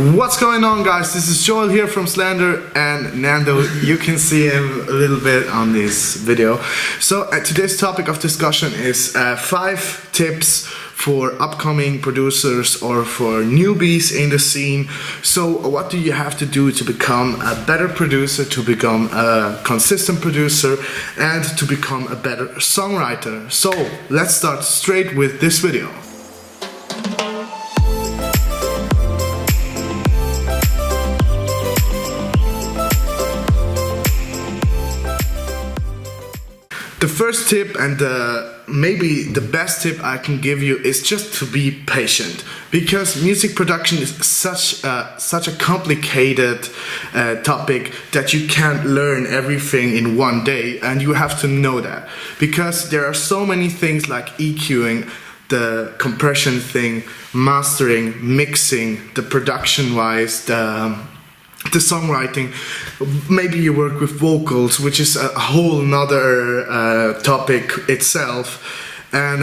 What's going on, guys? This is Joel here from Slander, and Nando, you can see him a little bit on this video. So today's topic of discussion is 5 tips for upcoming producers or for newbies in the scene. So what do you have to do to become a better producer, to become a consistent producer, and to become a better songwriter? So let's start straight with this video. The first tip, and maybe the best tip I can give you, is just to be patient, because music production is such a complicated topic that you can't learn everything in one day, and you have to know that, because there are so many things like EQing, the compression thing, mastering, mixing, the production wise, the songwriting. Maybe you work with vocals, which is a whole nother topic itself, and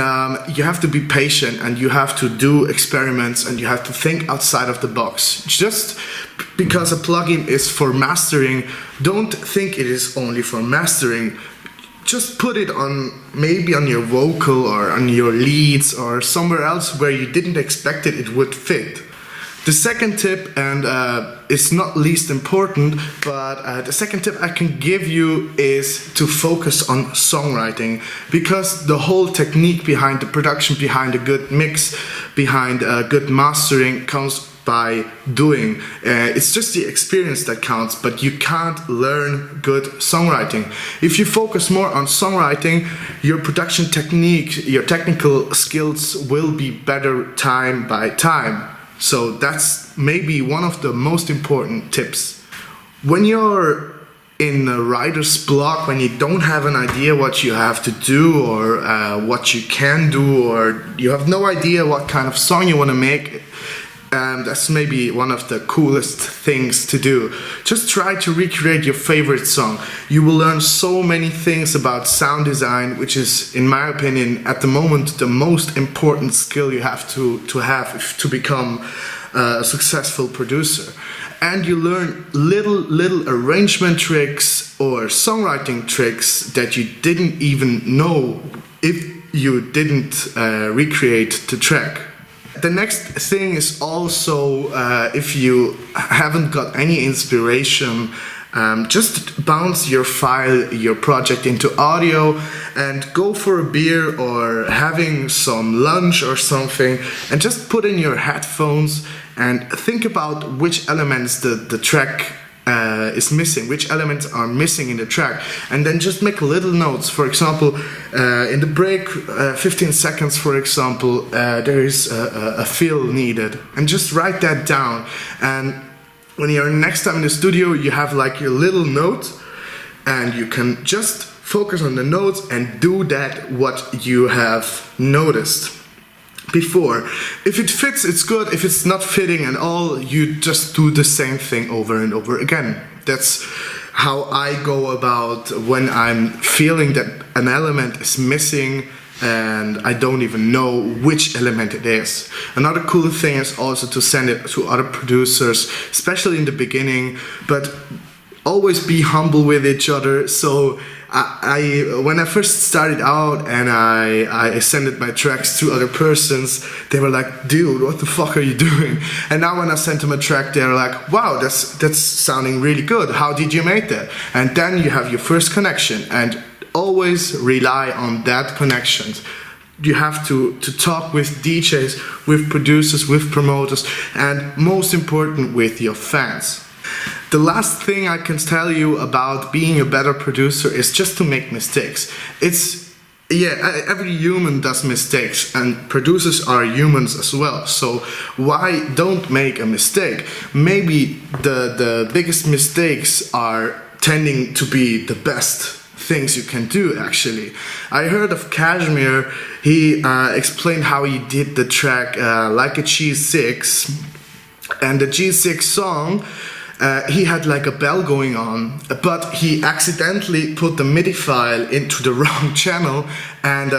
you have to be patient, and you have to do experiments, and you have to think outside of the box. Just because a plugin is for mastering, don't think it is only for mastering. Just put it on, maybe on your vocal or on your leads or somewhere else where you didn't expect it would fit. The second tip, and it's not least important, but the second tip I can give you is to focus on songwriting, because the whole technique behind the production, behind a good mix, behind a good mastering comes by doing. It's just the experience that counts, but you can't learn good songwriting. If you focus more on songwriting, your production technique, your technical skills will be better time by time. So that's maybe one of the most important tips. When you're in a writer's block, when you don't have an idea what you have to do or what you can do, or you have no idea what kind of song you want to make, that's maybe one of the coolest things to do. Just try to recreate your favorite song. You will learn so many things about sound design, which is, in my opinion, at the moment the most important skill you have to have to become a successful producer. And you learn little arrangement tricks or songwriting tricks that you didn't even know if you didn't recreate the track. The next thing is also, if you haven't got any inspiration, just bounce your file, your project into audio, and go for a beer or having some lunch or something, and just put in your headphones and think about which elements the track is missing, which elements are missing in the track, and then just make little notes. For example, in the break, 15 seconds for example, there is a fill needed, and just write that down, and when you're next time in the studio you have like your little note, and you can just focus on the notes and do that what you have noticed before. If it fits, it's good. If it's not fitting at all, you just do the same thing over and over again. That's how I go about when I'm feeling that an element is missing and I don't even know which element it is. Another cool thing is also to send it to other producers, especially in the beginning, but always be humble with each other. So when I first started out and I sent my tracks to other persons, they were like, dude, what the fuck are you doing? And now when I sent them a track, they're like, wow, that's sounding really good. How did you make that? And then you have your first connection, and always rely on that connection. You have to talk with DJs, with producers, with promoters, and most important, with your fans. The last thing I can tell you about being a better producer is just to make mistakes. Every human does mistakes, and producers are humans as well. So why don't make a mistake? Maybe the biggest mistakes are tending to be the best things you can do, actually. I heard of Kashmir. He explained how he did the track Like a G6, and the G6 song, he had like a bell going on, but he accidentally put the MIDI file into the wrong channel, and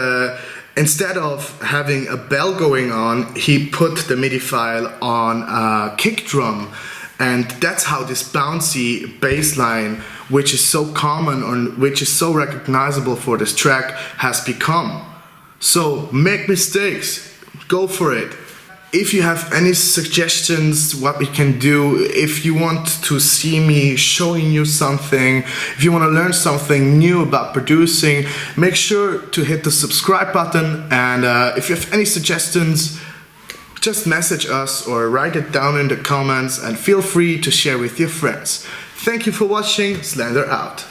instead of having a bell going on, he put the MIDI file on a kick drum. And that's how this bouncy bass line, which is so common or which is so recognizable for this track, has become. So make mistakes, go for it. If you have any suggestions what we can do, if you want to see me showing you something, if you want to learn something new about producing, make sure to hit the subscribe button. And if you have any suggestions, just message us or write it down in the comments, and feel free to share with your friends. Thank you for watching. Slender out.